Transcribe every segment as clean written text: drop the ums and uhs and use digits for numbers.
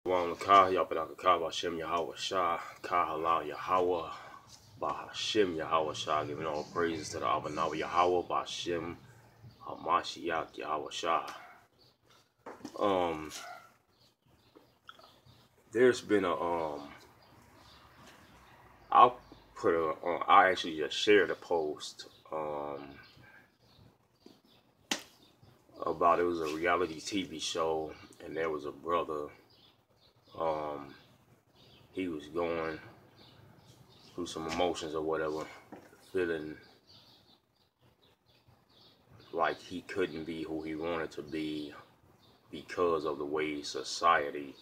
One Kah Yapadaka Kah Bashem Yahweh Shah Kah Halal Yahweh Bahashem Yahweh Shah, giving all praises to the Abanawa Yahweh Bashem Hamashiach Yahweh Shah. There's been I'll I actually just shared a post about, it was a reality TV show, and there was a brother. He was going through some emotions or whatever, feeling like he couldn't be who he wanted to be because of the way society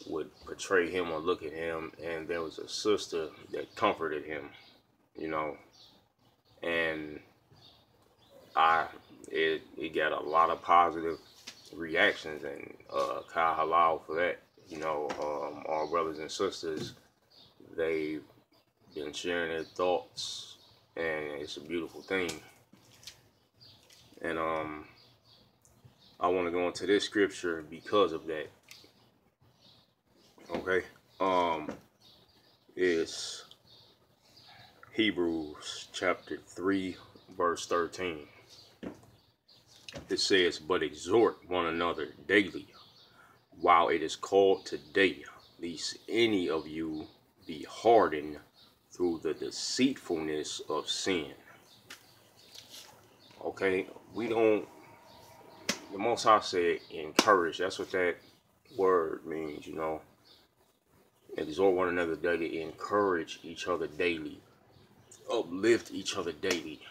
would portray him or look at him. And there was a sister that comforted him, and it got a lot of positive reactions, and Kah Halal for that. Our brothers and sisters, they've been sharing their thoughts, and it's a beautiful thing. And I want to go into this scripture because of that. Okay, it's Hebrews chapter 3, verse 13. It says, "But exhort one another daily, while it is called today, lest any of you be hardened through the deceitfulness of sin." Okay, the Most High said encourage. That's what that word means, Exhort one another daily, encourage each other daily, uplift each other daily,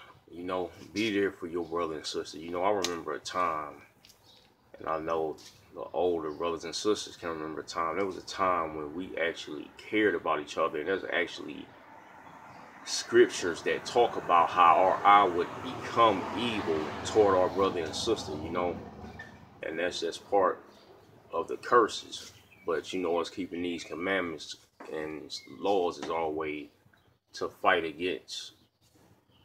be there for your brother and sister. I remember a time, and I know the older brothers and sisters can remember a time. There was a time when we actually cared about each other, and there's actually scriptures that talk about how our eye would become evil toward our brother and sister, and that's just part of the curses. But us keeping these commandments and laws is our way to fight against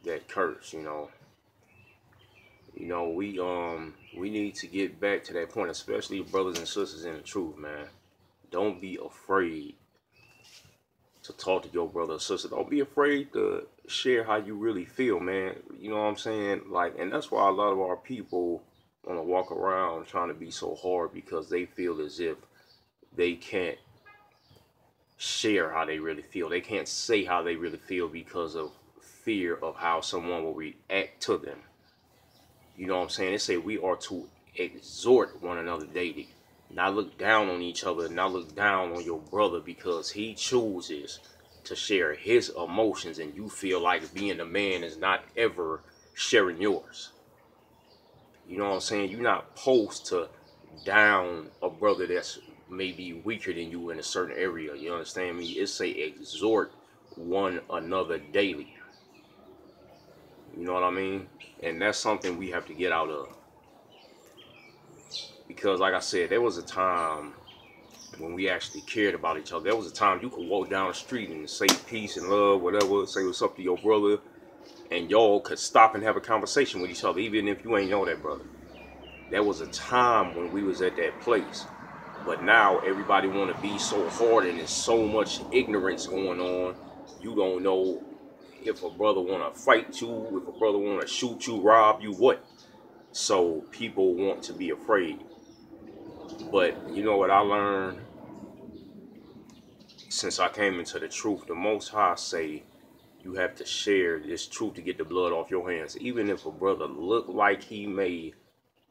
that curse. We need to get back to that point, especially brothers and sisters in the truth, man. Don't be afraid to talk to your brother or sister. Don't be afraid to share how you really feel, man. You know what I'm saying? And that's why a lot of our people want to walk around trying to be so hard, because they feel as if they can't share how they really feel. They can't say how they really feel because of fear of how someone will react to them. You know what I'm saying? They say we are to exhort one another daily. Not look down on each other, not look down on your brother because he chooses to share his emotions, and you feel like being a man is not ever sharing yours. You know what I'm saying? You're not supposed to down a brother that's maybe weaker than you in a certain area. You understand me? It say exhort one another daily. You know what I mean? And that's something we have to get out of. Because like I said, there was a time when we actually cared about each other. There was a time you could walk down the street and say peace and love, whatever, say what's up to your brother, and y'all could stop and have a conversation with each other, even if you ain't know that brother. There was a time when we was at that place. But now everybody want to be so hard, and there's so much ignorance going on. You don't know if a brother want to fight you, if a brother want to shoot you, rob you, what. So people want to be afraid. But you know what I learned since I came into the truth? The Most High say you have to share this truth to get the blood off your hands. Even if a brother look like he may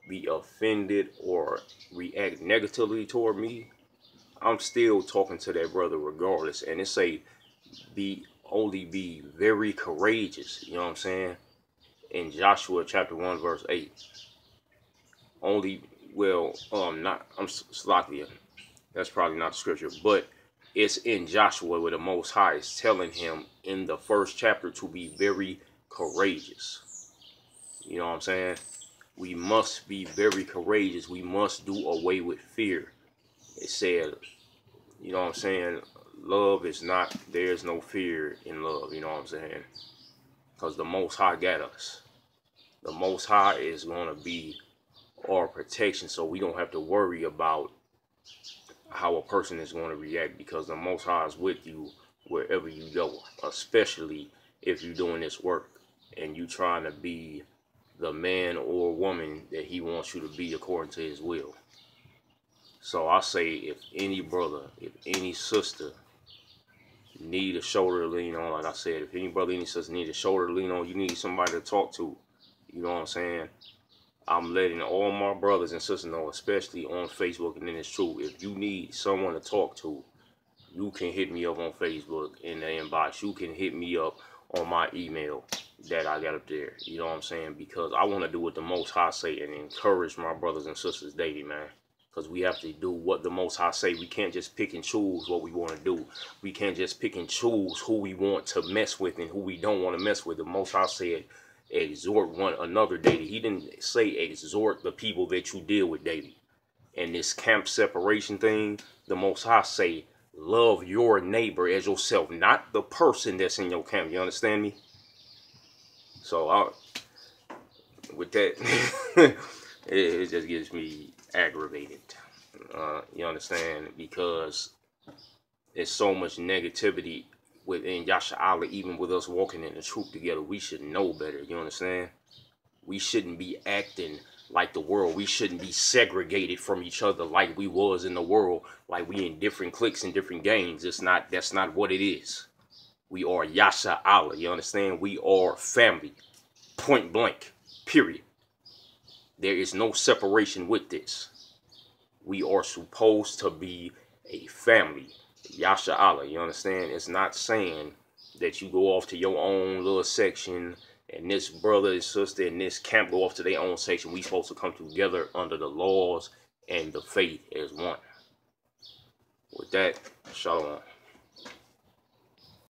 be offended or react negatively toward me, I'm still talking to that brother regardless. And it say only be very courageous. You know what I'm saying? In Joshua chapter 1 verse 8. I'm Slakia. That's probably not the scripture, but it's in Joshua where the Most High is telling him in the first chapter to be very courageous. You know what I'm saying? We must be very courageous. We must do away with fear. It said, you know what I'm saying? Love is not, there's no fear in love. You know what I'm saying? Because the Most High got us. The Most High is going to be our protection, so we don't have to worry about how a person is going to react, because the Most High is with you wherever you go, especially if you're doing this work and you trying to be the man or woman that he wants you to be according to his will. So I say, if any brother, if any sister need a shoulder to lean on, like I said, if any brother, any sister need a shoulder to lean on, you need somebody to talk to, you know what I'm saying? I'm letting all my brothers and sisters know, especially on Facebook, and then it's true, if you need someone to talk to, you can hit me up on Facebook in the inbox. You can hit me up on my email that I got up there. You know what I'm saying? Because I want to do what the Most High say and encourage my brothers and sisters daily, man. Because we have to do what the Most High say. We can't just pick and choose what we want to do. We can't just pick and choose who we want to mess with and who we don't want to mess with. The Most High said, exhort one another daily. He didn't say exhort the people that you deal with daily. And this camp separation thing, the Most High say, love your neighbor as yourself, not the person that's in your camp. You understand me? So with that, it just gets me aggravated. You understand? Because there's so much negativity within Yasha'Allah, even with us walking in the truth together. We should know better. You understand? We shouldn't be acting like the world. We shouldn't be segregated from each other like we was in the world, like we in different cliques and different gangs. That's not what it is. We are Yasha'Allah. You understand? We are family. Point blank. Period. There is no separation with this. We are supposed to be a family. Yasha'Allah. You understand? It's not saying that you go off to your own little section and this brother and sister and this camp go off to their own section. We supposed to come together under the laws and the faith as one. With that, shalom.